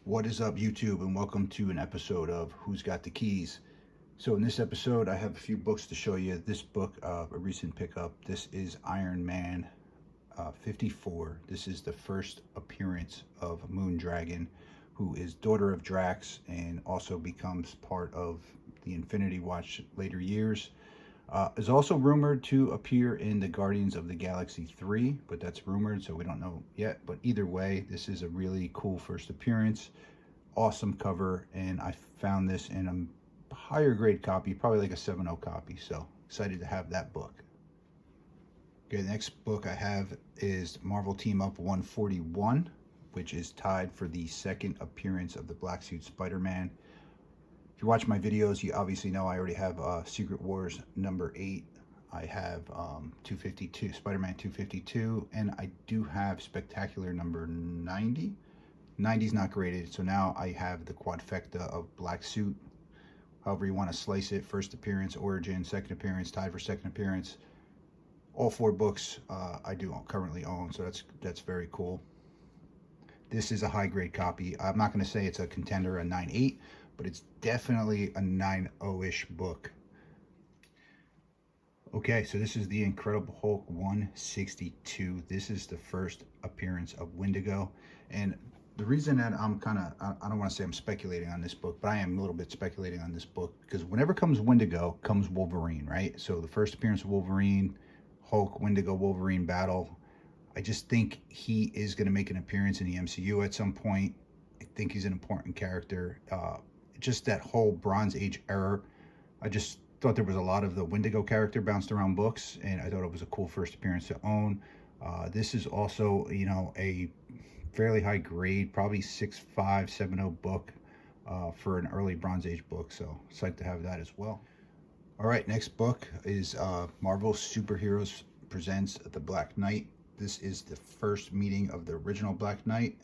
What is up, YouTube, and welcome to an episode of Who's Got the Keys. So in this episode, I have a few books to show you. This book, a recent pickup, this is Iron Man 54. This is the first appearance of Moondragon, who is daughter of Drax and also becomes part of the Infinity Watch later years. Is also rumored to appear in the Guardians of the Galaxy 3, but that's rumored, so we don't know yet. But either way, this is a really cool first appearance. Awesome cover, and I found this in a higher grade copy, probably like a 7.0 copy, so excited to have that book. Okay, the next book I have is Marvel Team Up 141, which is tied for the second appearance of the Black Suit Spider-Man. If you watch my videos, you obviously know I already have Secret Wars number 8. I have 252, Spider-Man 252, and I do have Spectacular number 90. 90's not graded, so now I have the quadfecta of Black Suit. However you want to slice it, first appearance, origin, second appearance, tied for second appearance. All 4 books I do currently own, so that's very cool. This is a high grade copy. I'm not going to say it's a contender, a 9.8, but it's definitely a 9.0-ish book. Okay, so this is the Incredible Hulk 162. This is the first appearance of Wendigo, and the reason that I'm I don't want to say I'm speculating on this book, but I am a little bit speculating on this book because whenever comes Wendigo, comes Wolverine, right? So the first appearance of Wolverine, Hulk, Wendigo, Wolverine battle. I just think he is going to make an appearance in the MCU at some point. I think he's an important character. Just that whole Bronze Age era, I just thought there was a lot of the Wendigo character bounced around books, and I thought it was a cool first appearance to own. This is also, you know, a fairly high grade, probably 6.5, 7.0 book for an early Bronze Age book, so psyched to have that as well. All right, next book is Marvel Superheroes Presents The Black Knight. This is the first meeting of the original Black Knight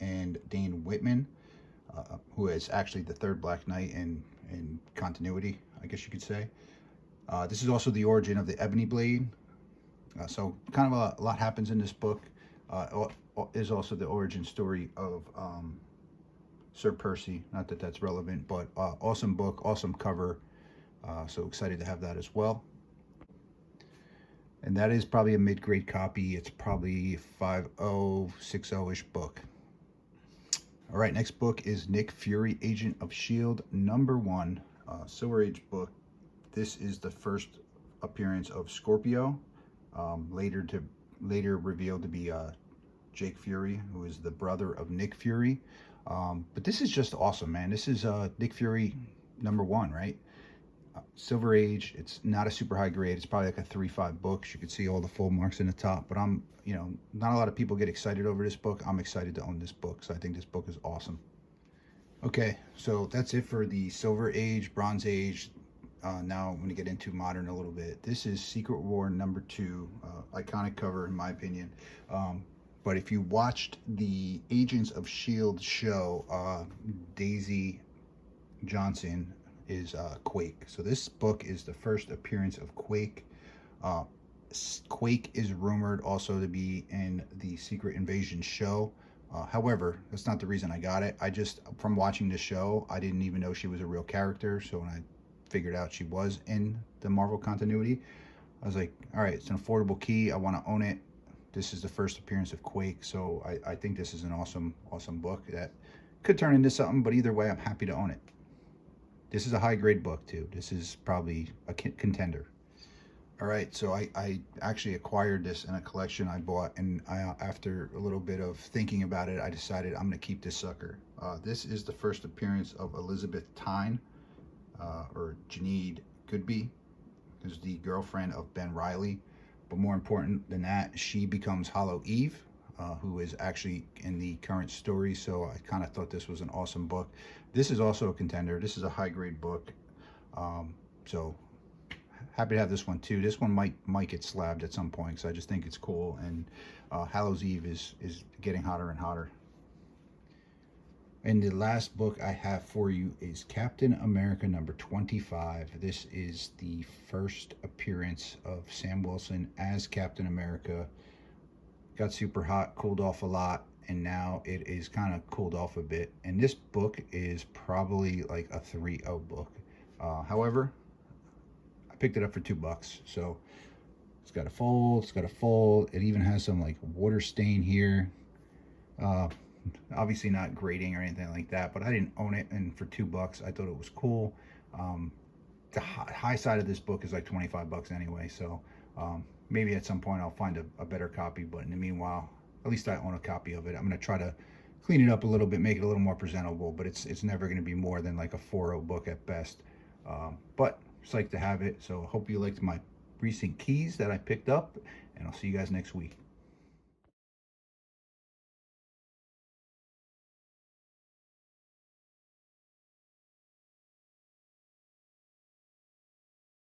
and Dane Whitman, who is actually the third Black Knight in continuity, I guess you could say. This is also the origin of the Ebony Blade. So kind of a lot happens in this book. Is also the origin story of Sir Percy. Not that that's relevant, but awesome book, awesome cover. So excited to have that as well. And that is probably a mid-grade copy. It's probably 5.0, 6.0-ish book. All right, next book is Nick Fury, Agent of S.H.I.E.L.D. number 1, Silver Age book. This is the first appearance of Scorpio, later revealed to be Jake Fury, who is the brother of Nick Fury. But this is just awesome, man. This is Nick Fury number 1, right? Silver Age. It's not a super high grade. It's probably like a 3.5 book. You can see all the full marks in the top, but not a lot of people get excited over this book. I'm excited to own this book, so I think this book is awesome. Okay, so that's it for the Silver Age, Bronze Age. Now I'm going to get into modern a little bit. This is Secret War number 2, iconic cover in my opinion. But if you watched the Agents of S.H.I.E.L.D. show, Daisy Johnson is Quake. So this book is the first appearance of Quake. Quake is rumored also to be in the Secret Invasion show. However, that's not the reason I got it. From watching the show, I didn't even know she was a real character. So when I figured out she was in the Marvel continuity, I was like, all right, it's an affordable key. I want to own it. This is the first appearance of Quake. So I think this is an awesome book that could turn into something, but either way, I'm happy to own it. This is a high grade book too. This is probably a contender. All right, so I actually acquired this in a collection I bought, and after a little bit of thinking about it, I decided I'm gonna keep this sucker. This is the first appearance of Elizabeth Tyne, or Janine Goodby, who's the girlfriend of Ben Reilly. But more important than that, she becomes Hollow Eve, who is actually in the current story. So I kind of thought this was an awesome book. This is also a contender. This is a high grade book. So happy to have this one too. This one might get slabbed at some point, because I just think it's cool. And Hallows Eve is getting hotter and hotter. And the last book I have for you is Captain America number 25. This is the first appearance of Sam Wilson as Captain America. Got super hot, cooled off a lot, and now it is kind of cooled off a bit. And this book is probably like a 3.0 book. However, I picked it up for $2, so it's got a fold. It's got a fold. It even has some like water stain here. Obviously not grading or anything like that, but I didn't own it, and for $2, I thought it was cool. The high side of this book is like $25 anyway, so maybe at some point I'll find a better copy, but in the meanwhile, at least I own a copy of it. I'm going to try to clean it up a little bit, make it a little more presentable, but it's never going to be more than like a 4.0 book at best. But psyched to have it, so I hope you liked my recent keys that I picked up, and I'll see you guys next week.